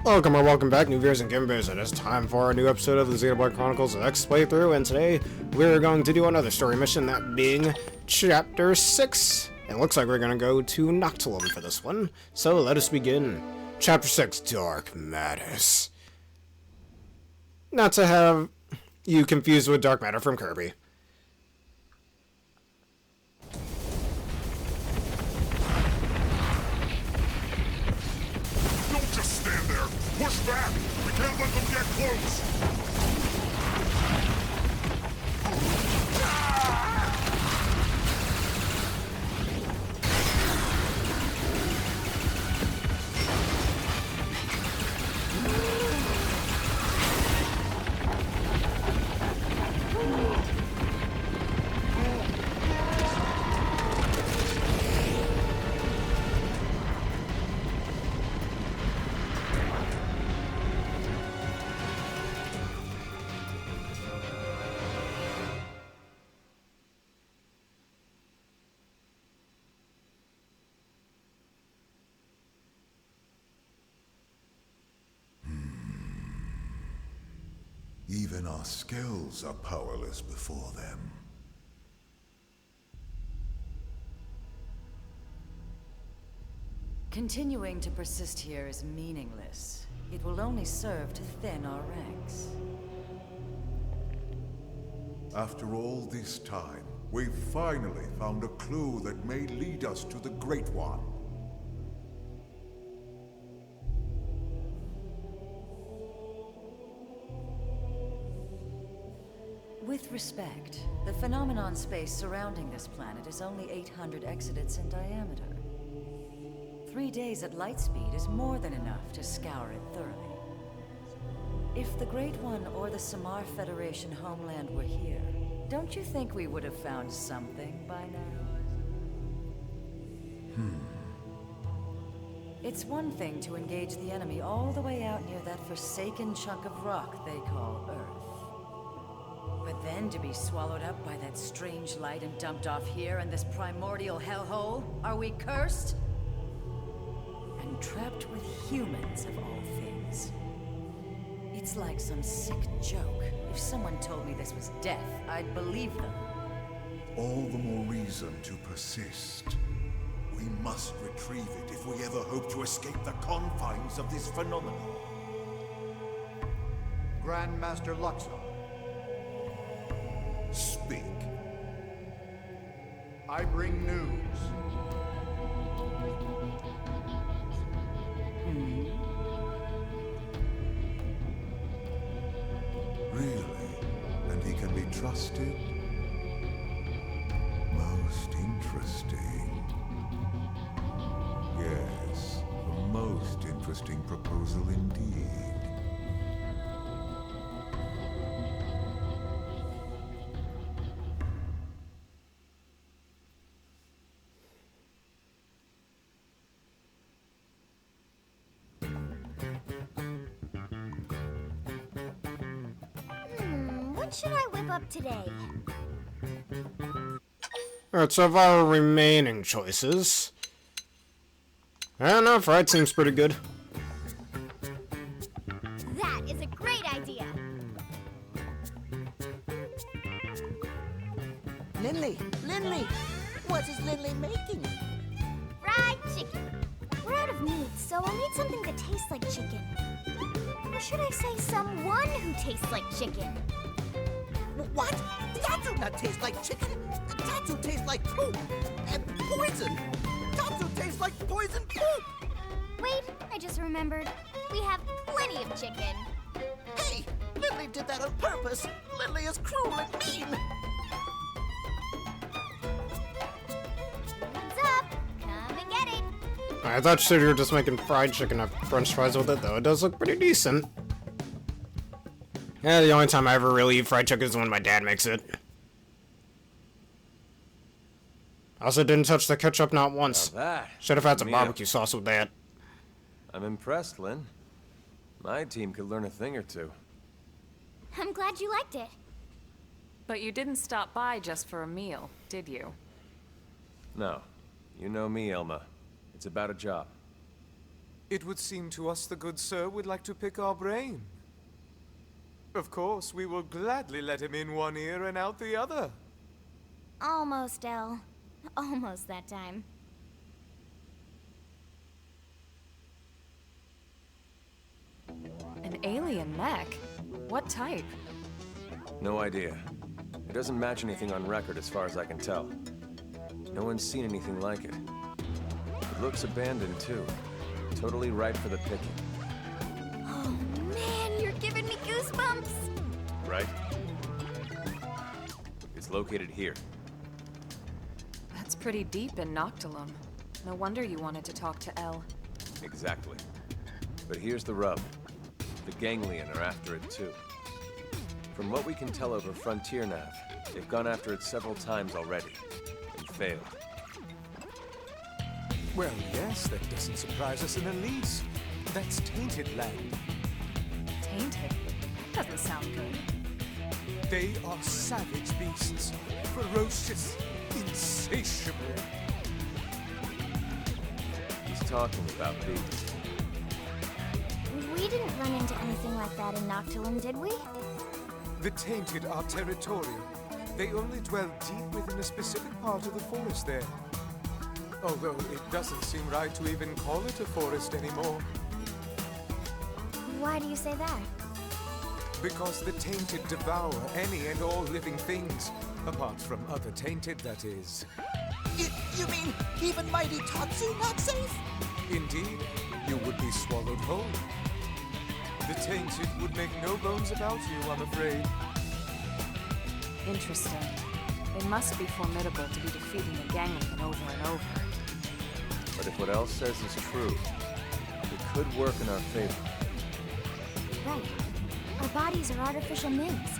Welcome or welcome back, new viewers and gamers. It is time for a new episode of the Xenoblade Chronicles X playthrough, and today we're going to do another story mission, that being Chapter 6. It looks like we're going to go to Noctilum for this one, so let us begin. Chapter 6, Dark Matters. Not to have you confused with Dark Matter from Kirby. Push back! We can't let them get close! Even our skells are powerless before them. Continuing to persist here is meaningless. It will only serve to thin our ranks. After all this time, we've finally found a clue that may lead us to the Great One. With respect, the phenomenon space surrounding this planet is only 800 exodents in diameter. 3 days at light speed is more than enough to scour it thoroughly. If the Great One or the Samar Federation homeland were here, don't you think we would have found something by now? It's one thing to engage the enemy all the way out near that forsaken chunk of rock they call Earth. But then to be swallowed up by that strange light and dumped off here in this primordial hellhole? Are we cursed? And trapped with humans of all things. It's like some sick joke. If someone told me this was death, I'd believe them. All the more reason to persist. We must retrieve it if we ever hope to escape the confines of this phenomenon. Grandmaster Luxor. Speak. I bring news. Really? And he can be trusted? Most interesting. Yes, a most interesting proposal indeed. What should I whip up today? Alright, so of our remaining choices, I don't know, fried seems pretty good. That is a great idea. Lindley! Lindley! What is Lindley making? Fried chicken. We're out of meat, so I need something that tastes like chicken. Or should I say someone who tastes like chicken? What? Tatsu not taste like chicken. Tatsu tastes like poop and poison. Tatsu tastes like poison poop. Wait, I just remembered. We have plenty of chicken. Hey, Lindley did that on purpose. Lindley is cruel and mean. What's up? Come and get it. I thought you said you were just making fried chicken and french fries with it, though. It does look pretty decent. Yeah, the only time I ever really eat fried chicken is when my dad makes it. I also didn't touch the ketchup not once. Now that Should have had some me up. barbecue sauce with that. I'm impressed, Lynn. My team could learn a thing or two. I'm glad you liked it. But you didn't stop by just for a meal, did you? No. You know me, Elma. It's about a job. It would seem to us the good sir would like to pick our brain. Of course, we will gladly let him in one ear and out the other. Almost, Elle. Almost that time. An alien mech? What type? No idea. It doesn't match anything on record as far as I can tell. No one's seen anything like it. It looks abandoned too. Totally ripe for the picking. Oh man, you're giving me goosebumps! Right? It's located here. That's pretty deep in Noctilum. No wonder you wanted to talk to Elle. Exactly. But here's the rub. The Ganglion are after it too. From what we can tell over Frontier Nav, they've gone after it several times already, and failed. Well, yes, that doesn't surprise us in the least. That's Tainted land. Tainted? That doesn't sound good. They are savage beasts. Ferocious, insatiable. He's talking about these. We didn't run into anything like that in Noctilum, did we? The Tainted are territorial. They only dwell deep within a specific part of the forest there. Although it doesn't seem right to even call it a forest anymore. Why do you say that? Because the Tainted devour any and all living things. Apart from other Tainted, that is. You mean even mighty Tatsu not safe? Indeed, you would be swallowed whole. The Tainted would make no bones about you, I'm afraid. Interesting. They must be formidable to be defeating a Ganglion over and over. But if what Elle says is true, it could work in our favor. Right. Our bodies are artificial limbs.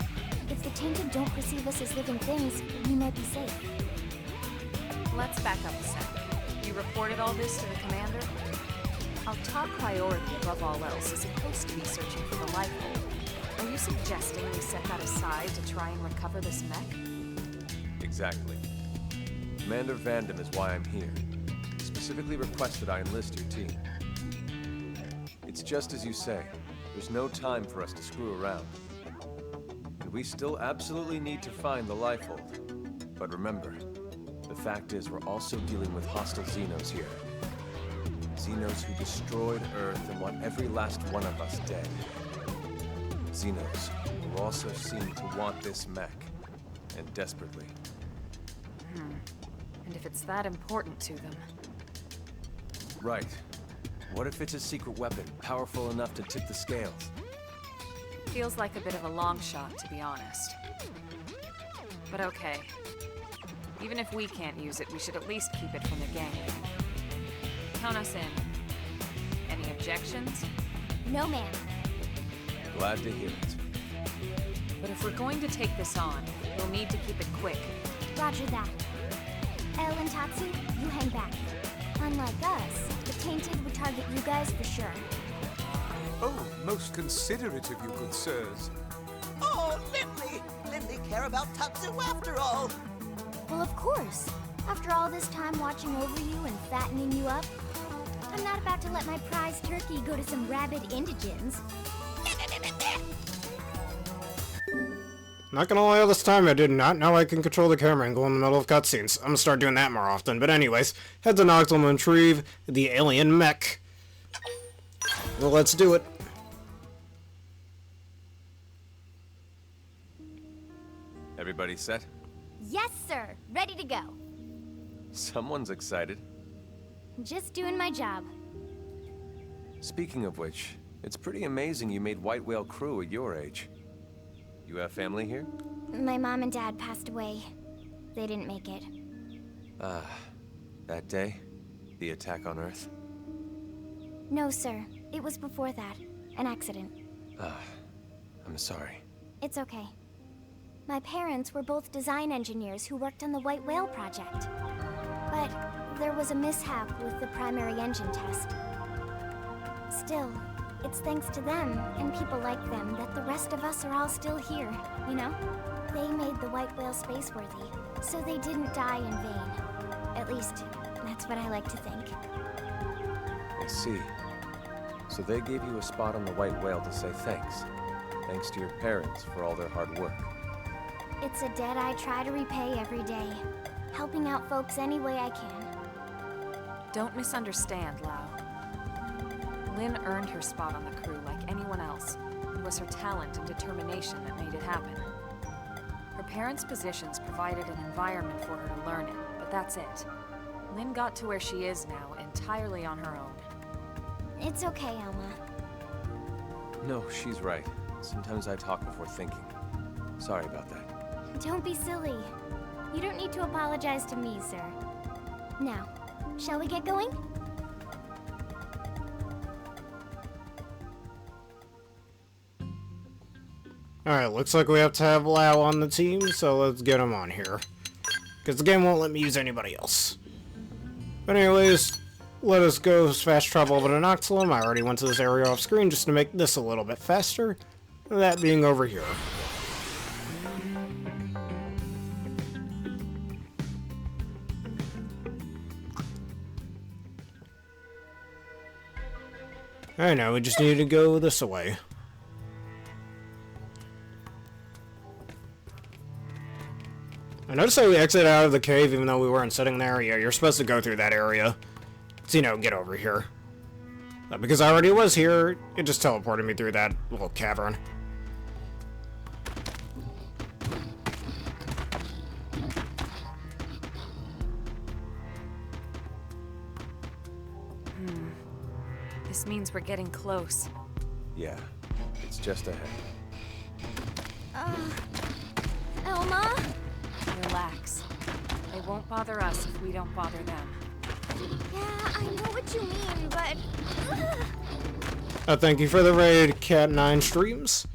If the Tainted don't perceive us as living things, we might be safe. Let's back up a sec. You reported all this to the commander? Our top priority above all else is supposed to be searching for the life hold. Are you suggesting we set that aside to try and recover this mech? Exactly. Commander Vandam is why I'm here. He specifically requested I enlist your team. It's just as you say. There's no time for us to screw around. And we still absolutely need to find the life hold. But remember, the fact is we're also dealing with hostile Xenos here. Xenos who destroyed Earth and want every last one of us dead. Xenos who also seem to want this mech, and desperately. And if it's that important to them? Right. What if it's a secret weapon, powerful enough to tip the scales? Feels like a bit of a long shot, to be honest. But okay. Even if we can't use it, we should at least keep it from the gang. Count us in. Any objections? No, ma'am. Glad to hear it. But if we're going to take this on, we'll need to keep it quick. Roger that. Elle and Tatsu, you hang back. Unlike us, the Tainted would target you guys for sure. Oh, most considerate of you, good sirs. Oh, Lindley! Lindley care about Tatsu after all! Well, of course. After all this time watching over you and fattening you up, I'm not about to let my prize turkey go to some rabid indigents. Not gonna lie, all this time I did not know I can control the camera and go in the middle of cutscenes. I'm gonna start doing that more often. But anyways, head to Noctilum and retrieve the alien mech. Well, let's do it. Everybody set? Yes, sir. Ready to go. Someone's excited. Just doing my job. Speaking of which, it's pretty amazing you made White Whale crew at your age. You have family here? My mom and dad passed away. They didn't make it. That day? The attack on Earth? No, sir. It was before that. An accident. I'm sorry. It's okay. My parents were both design engineers who worked on the White Whale project. But there was a mishap with the primary engine test. Still, it's thanks to them and people like them that the rest of us are all still here, you know? They made the White Whale spaceworthy, so they didn't die in vain. At least, that's what I like to think. I see. So they gave you a spot on the White Whale to say thanks. Thanks to your parents for all their hard work. It's a debt I try to repay every day, helping out folks any way I can. Don't misunderstand, Lau. Lynn earned her spot on the crew like anyone else. It was her talent and determination that made it happen. Her parents' positions provided an environment for her to learn in, but that's it. Lynn got to where she is now entirely on her own. It's okay, Alma. No, she's right. Sometimes I talk before thinking. Sorry about that. Don't be silly. You don't need to apologize to me, sir. Now, shall we get going? Alright, looks like we have to have Lau on the team, so let's get him on here. Because the game won't let me use anybody else. But anyways, let us go fast travel over to Noctilum. I already went to this area off screen just to make this a little bit faster. That being over here. I know, we just need to go this way. I noticed that we exited out of the cave even though we weren't sitting there. Yeah, you're supposed to go through that area to, you know, get over here. But because I already was here, it just teleported me through that little cavern. This means we're getting close. Yeah, it's just ahead. Elma? Relax. They won't bother us if we don't bother them. Yeah, I know what you mean, but... Thank you for the raid, Cat9 Streams.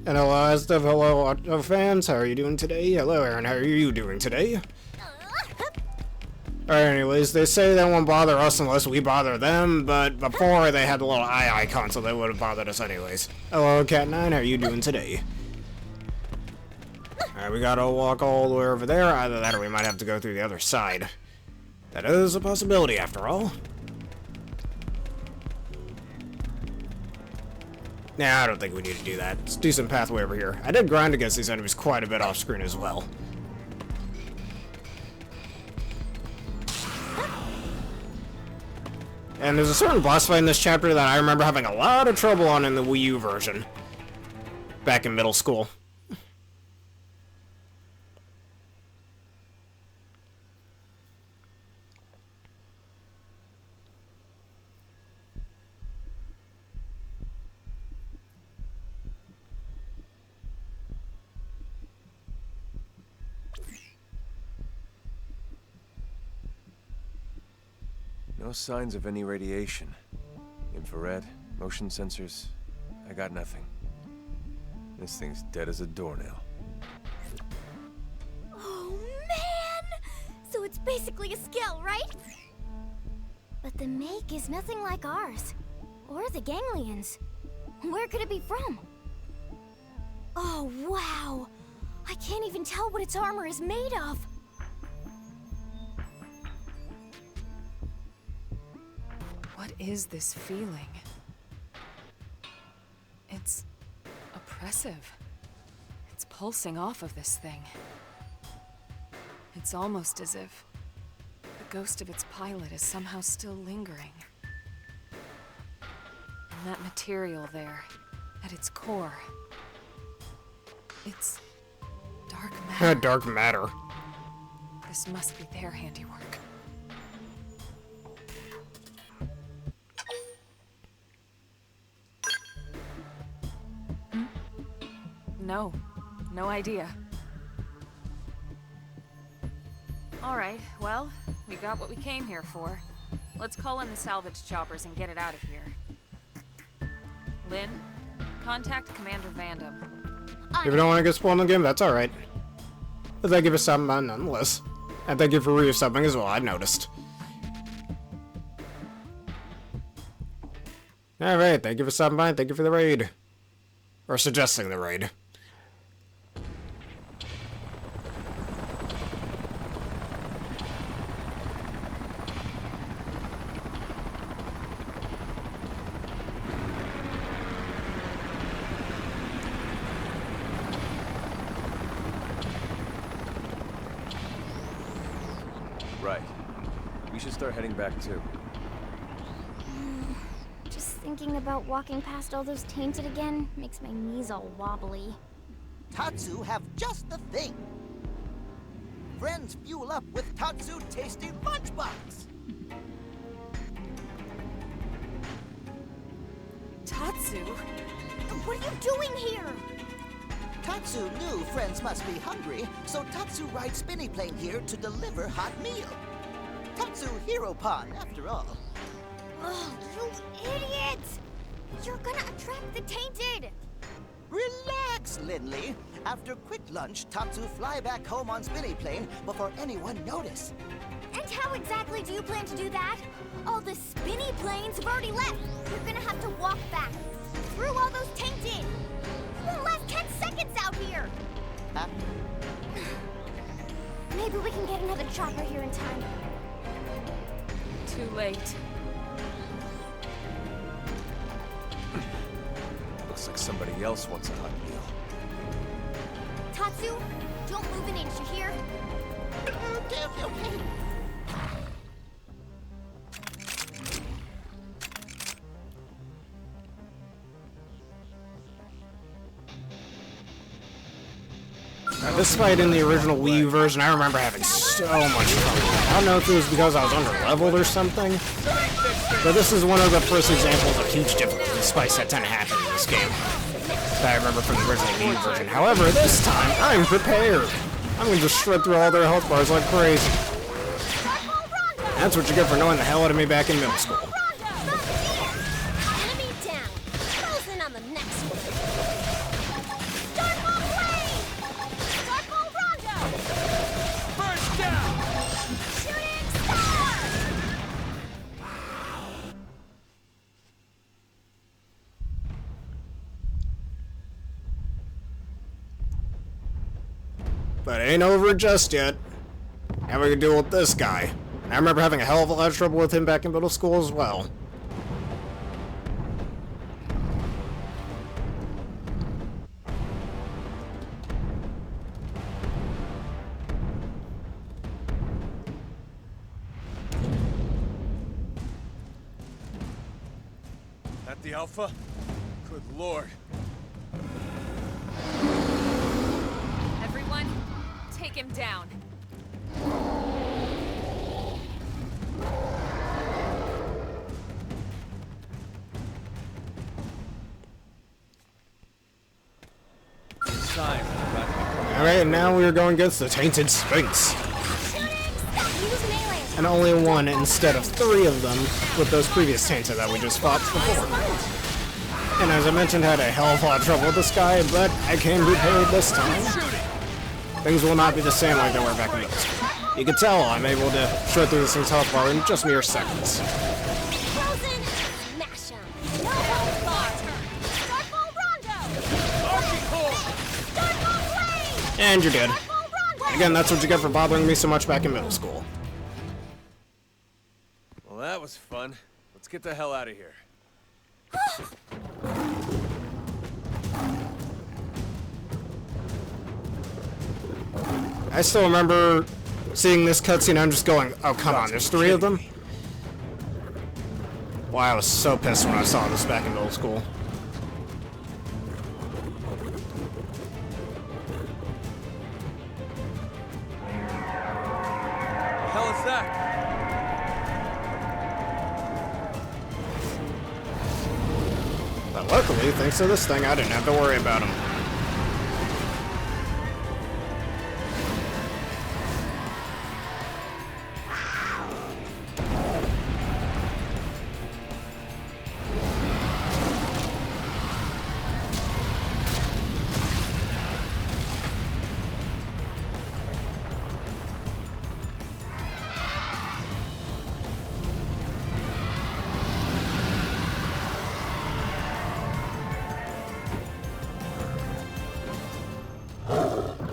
And hello fans, how are you doing today? Hello Aaron, how are you doing today? Alright, anyways, they say they won't bother us unless we bother them, but before they had the little eye icon, so they would have bothered us anyways. Hello Cat9, how are you doing today? Alright, we gotta walk all the way over there. Either that or we might have to go through the other side. That is a possibility, after all. Nah, I don't think we need to do that. Let's do some pathway over here. I did grind against these enemies quite a bit off screen as well. And there's a certain boss fight in this chapter that I remember having a lot of trouble on in the Wii U version. Back in middle school. No signs of any radiation. Infrared, motion sensors, I got nothing. This thing's dead as a doornail. Oh, man! So it's basically a skell, right? But the make is nothing like ours. Or the ganglions. Where could it be from? Oh, wow! I can't even tell what its armor is made of. What is this feeling? It's oppressive. It's pulsing off of this thing. It's almost as if the ghost of its pilot is somehow still lingering. And that material there, at its core, it's dark matter. Dark matter. This must be their handiwork. No idea. Alright, well, we got what we came here for. Let's call in the salvage choppers and get it out of here. Lynn, contact Commander Vandam. If you don't want to get spoiled in the game, that's alright. But thank you for stopping by nonetheless. And thank you for resubbing as well, I noticed. Alright, thank you for stopping by and thank you for the raid. Or suggesting the raid. they're heading back too. Just thinking about walking past all those Tainted again makes my knees all wobbly. Tatsu have just the thing. Friends fuel up with Tatsu Tasty Lunchbox. Tatsu? What are you doing here? Tatsu knew friends must be hungry, so Tatsu rides Spinny Plane here to deliver hot meal. Tatsu Hero Pond, after all. Oh, you idiot! You're gonna attract the Tainted! Relax, Lindley. After quick lunch, Tatsu fly back home on Spinny Plane before anyone notice. And how exactly do you plan to do that? All the Spinny Planes have already left. You're gonna have to walk back through all those Tainted. You won't last 10 seconds out here. Huh? Maybe we can get another chopper here in time. Too late. Looks like somebody else wants a hot meal. Tatsu, don't move an inch, you hear? Okay. This fight in the original Wii U version, I remember having so much trouble. I don't know if it was because I was under-leveled or something, but this is one of the first examples of huge difficulty spikes that tend to happen in this game that I remember from the original Wii U version. However, this time, I'm prepared. I'm going to just shred through all their health bars like crazy. That's what you get for knowing the hell out of me back in middle school. Enemy down. Frozen on the next one. Starfall Blade! Starfall Rondo! First down! Shooting Star! But it ain't over just yet. Now we can deal with this guy. I remember having a hell of a lot of trouble with him back in middle school as well. At the Alpha? Good lord. Everyone, take him down. Time. Alright, now we are going against the Tainted Sphinx. And only one instead of 3 of them with those previous Tainted that we just fought before. And as I mentioned, I had a hell of a lot of trouble with this guy, but I came prepared this time. Things will not be the same like they were back in middle school. You can tell I'm able to shred through this thing's health bar in just mere seconds. Frozen! Smash 'em! No holds barred! Starfall Rondo! Starfall Blade! And you're dead. Starfall Rondo! Again, that's what you get for bothering me so much back in middle school. Well, that was fun. Let's get the hell out of here. I still remember seeing this cutscene, I'm just going, oh come on, there's 3 of them? Wow, I was so pissed when I saw this back in middle school. The hell is that? But luckily, thanks to this thing, I didn't have to worry about him.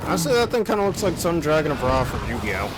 Honestly, that thing kind of looks like some Dragon of Ra from Yu-Gi-Oh!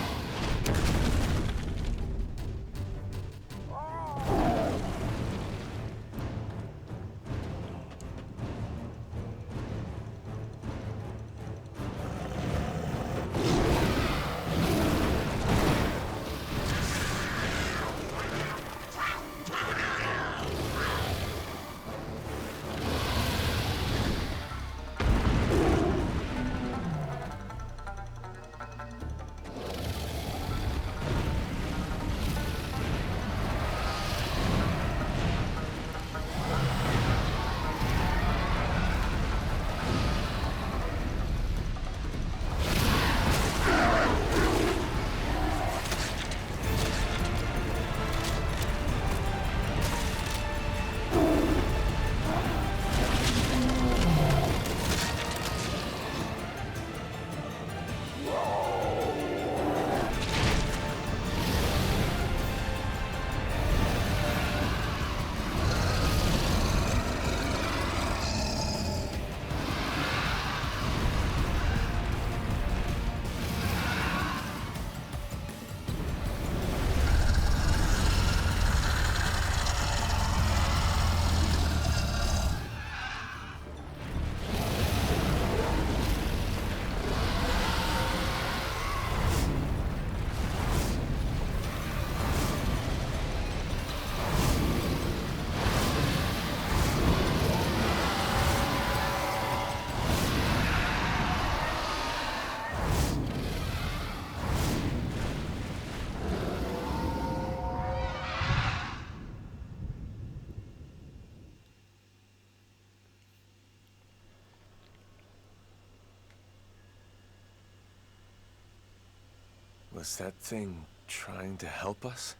Was that thing trying to help us?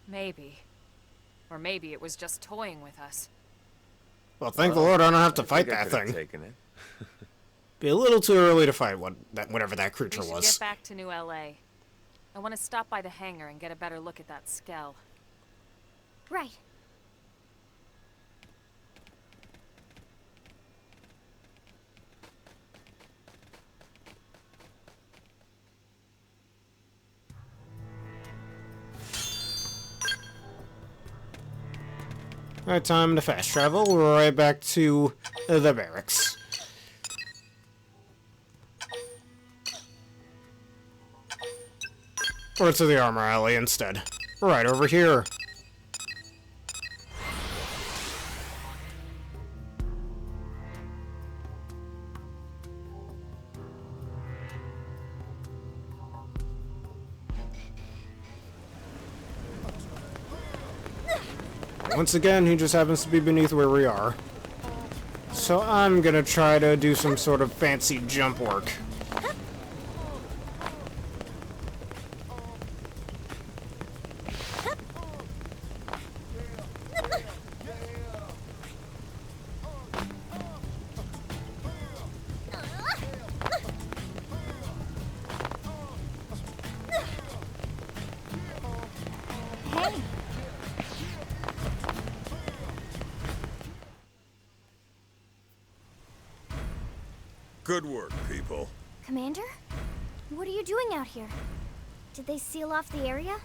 Maybe. Or maybe it was just toying with us. Well, thank the Lord I don't have to fight I that could've thing. taken it. Be a little too early to fight whatever that creature We should was. get back to New LA. I want to stop by the hangar and get a better look at that skell. Right. Alright, time to fast travel right back to the barracks. Or to the armor alley instead. Right over here. Once again, he just happens to be beneath where we are. So I'm gonna try to do some sort of fancy jump work. Hey, Good work, people. Commander? What are you doing out here? Did they seal off the area?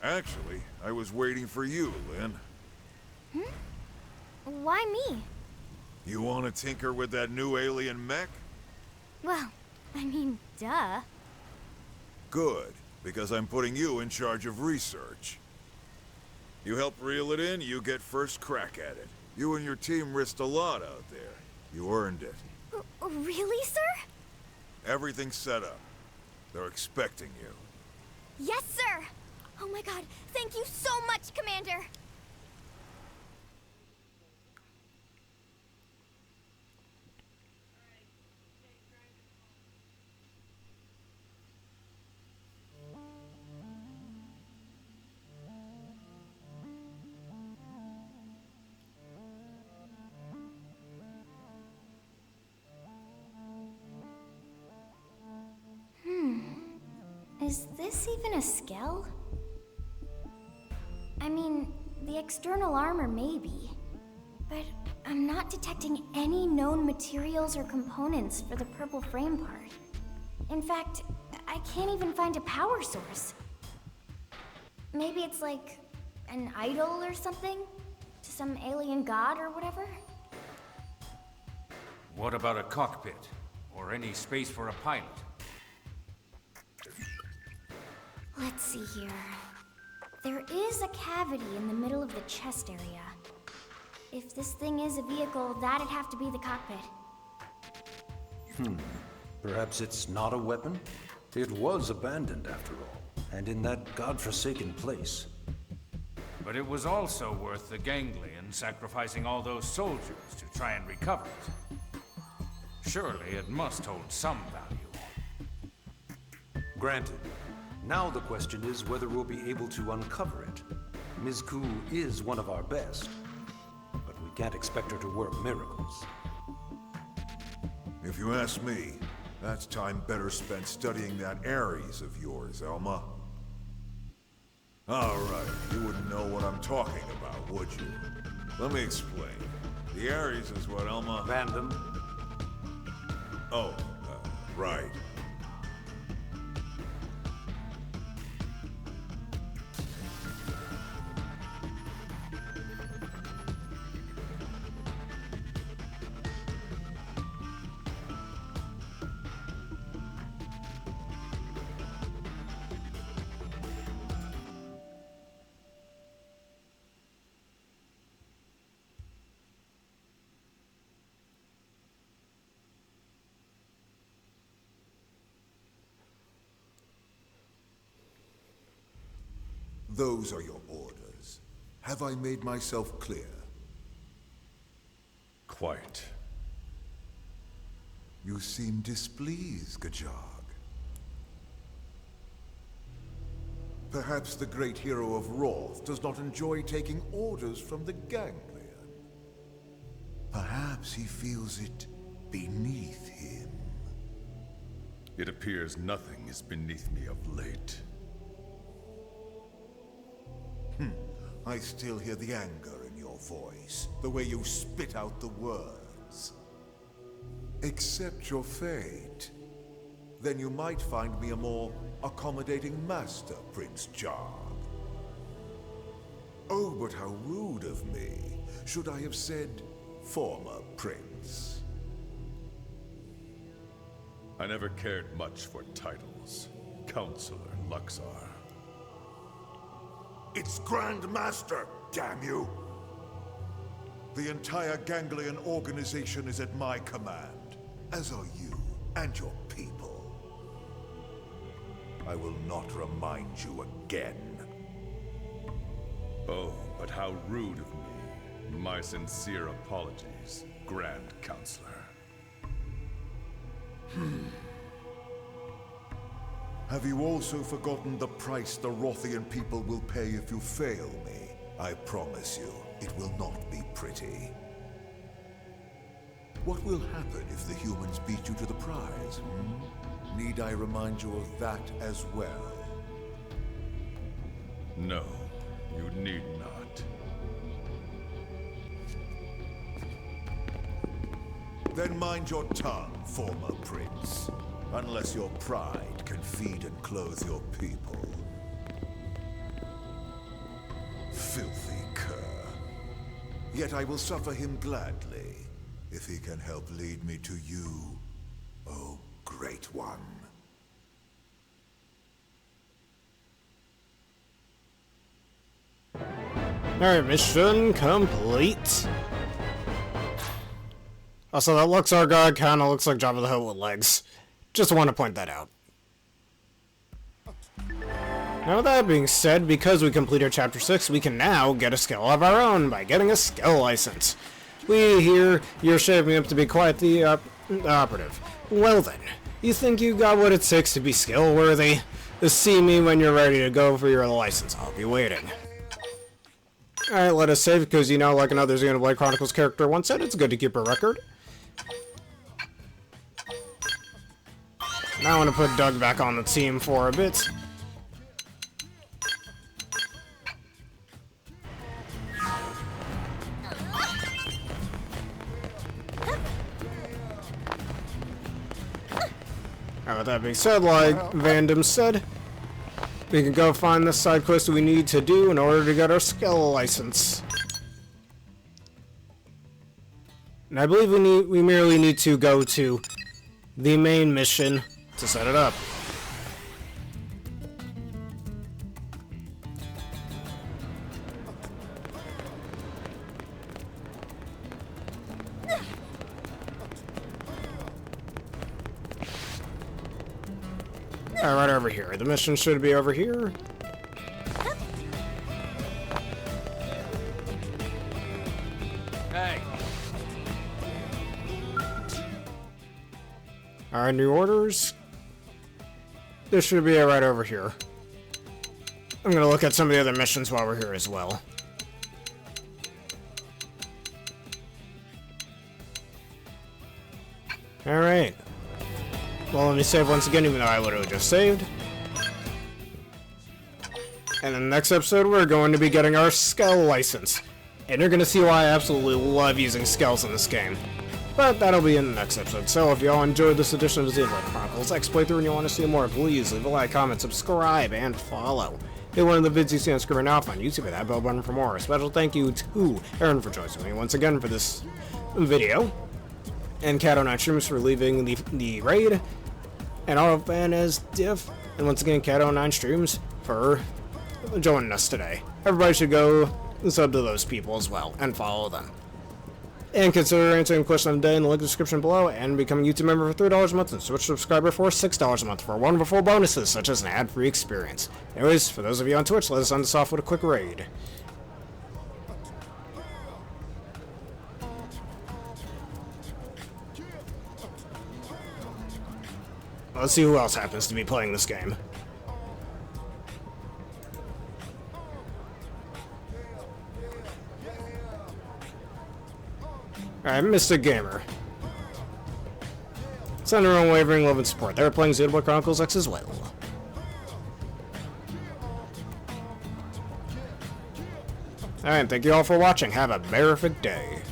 Actually, I was waiting for you, Lynn. Why me? You want to tinker with that new alien mech? Well, I mean, duh. Good, because I'm putting you in charge of research. You help reel it in, you get first crack at it. You and your team risked a lot out there. You earned it. Really, sir? Everything's set up. They're expecting you. Yes, sir! Oh my god, thank you so much, Commander! Is this even a skell? I mean, the external armor maybe, but I'm not detecting any known materials or components for the purple frame part. In fact, I can't even find a power source. Maybe it's like an idol or something? To some alien god or whatever? What about a cockpit? Or any space for a pilot? Let's see here. There is a cavity in the middle of the chest area. If this thing is a vehicle, that'd have to be the cockpit. Perhaps it's not a weapon? It was abandoned after all, and in that godforsaken place. But it was also worth the ganglion sacrificing all those soldiers to try and recover it. Surely it must hold some value. Granted. Now the question is whether we'll be able to uncover it. Ms. Ku is one of our best, but we can't expect her to work miracles. If you ask me, that's time better spent studying that Ares of yours, Elma. All right, you wouldn't know what I'm talking about, would you? Let me explain. The Ares is what Elma... Vandam? Oh, right. Those are your orders. Have I made myself clear? Quite. You seem displeased, Gajag. Perhaps the great hero of Roth does not enjoy taking orders from the ganglion. Perhaps he feels it beneath him. It appears nothing is beneath me of late. I still hear the anger in your voice, the way you spit out the words. Accept your fate. Then you might find me a more accommodating master, Prince Jarg. Oh, but how rude of me. Should I have said former prince? I never cared much for titles. Counselor Luxar. It's Grand Master, damn you! The entire Ganglion organization is at my command, as are you and your people. I will not remind you again. Oh, but how rude of me. My sincere apologies, Grand Counselor. Have you also forgotten the price the Rothian people will pay if you fail me? I promise you, it will not be pretty. What will happen if the humans beat you to the prize, Need I remind you of that as well? No, you need not. Then mind your tongue, former prince. Unless your pride can feed and clothe your people. Filthy cur. Yet I will suffer him gladly, if he can help lead me to you, oh great one. Alright, mission complete. Also, that Luxar god kinda looks like Jabba the Hutt with legs. Just want to point that out. Now with that being said, because we completed Chapter 6, we can now get a skell of our own by getting a skell license. We hear you're shaping up to be quite the operative. Well then, you think you got what it takes to be skill worthy? See me when you're ready to go for your license. I'll be waiting. Alright, let us save, because you know, like another Xenoblade Chronicles character once said, it's good to keep a record. Now I want to put Doug back on the team for a bit. Alright, with that being said, like Vandam said, we can go find the side quest we need to do in order to get our skell license. And I believe we merely need to go to the main mission to set it up. Alright, right over here. The mission should be over here. Hey. Alright, new orders. This should be right over here. I'm gonna look at some of the other missions while we're here as well. Alright. Well, let me save once again, even though I literally just saved. And in the next episode, we're going to be getting our skell license. And you're gonna see why I absolutely love using skells in this game. But that'll be in the next episode. So if y'all enjoyed this edition of Xenoblade Chronicles X playthrough and you want to see more, please leave a like, comment, subscribe, and follow. Hit one of the vids you see on screen now on YouTube, and that bell button for more. A special thank you to Aaron for joining me once again for this video. And Cat09 Streams for leaving the raid. And as Diff. And once again, Cat09 Streams for joining us today. Everybody should go sub to those people as well and follow them. And consider answering the question of the day in the link description below and becoming a YouTube member for $3 a month and Switch subscriber for $6 a month for wonderful bonuses such as an ad-free experience. Anyways, for those of you on Twitch, let us end this off with a quick raid. Let's see who else happens to be playing this game. Alright, Mystic Gamer. Send their unwavering love and support. They're playing Xenoblade Chronicles X as well. Alright, thank you all for watching. Have a perfect day.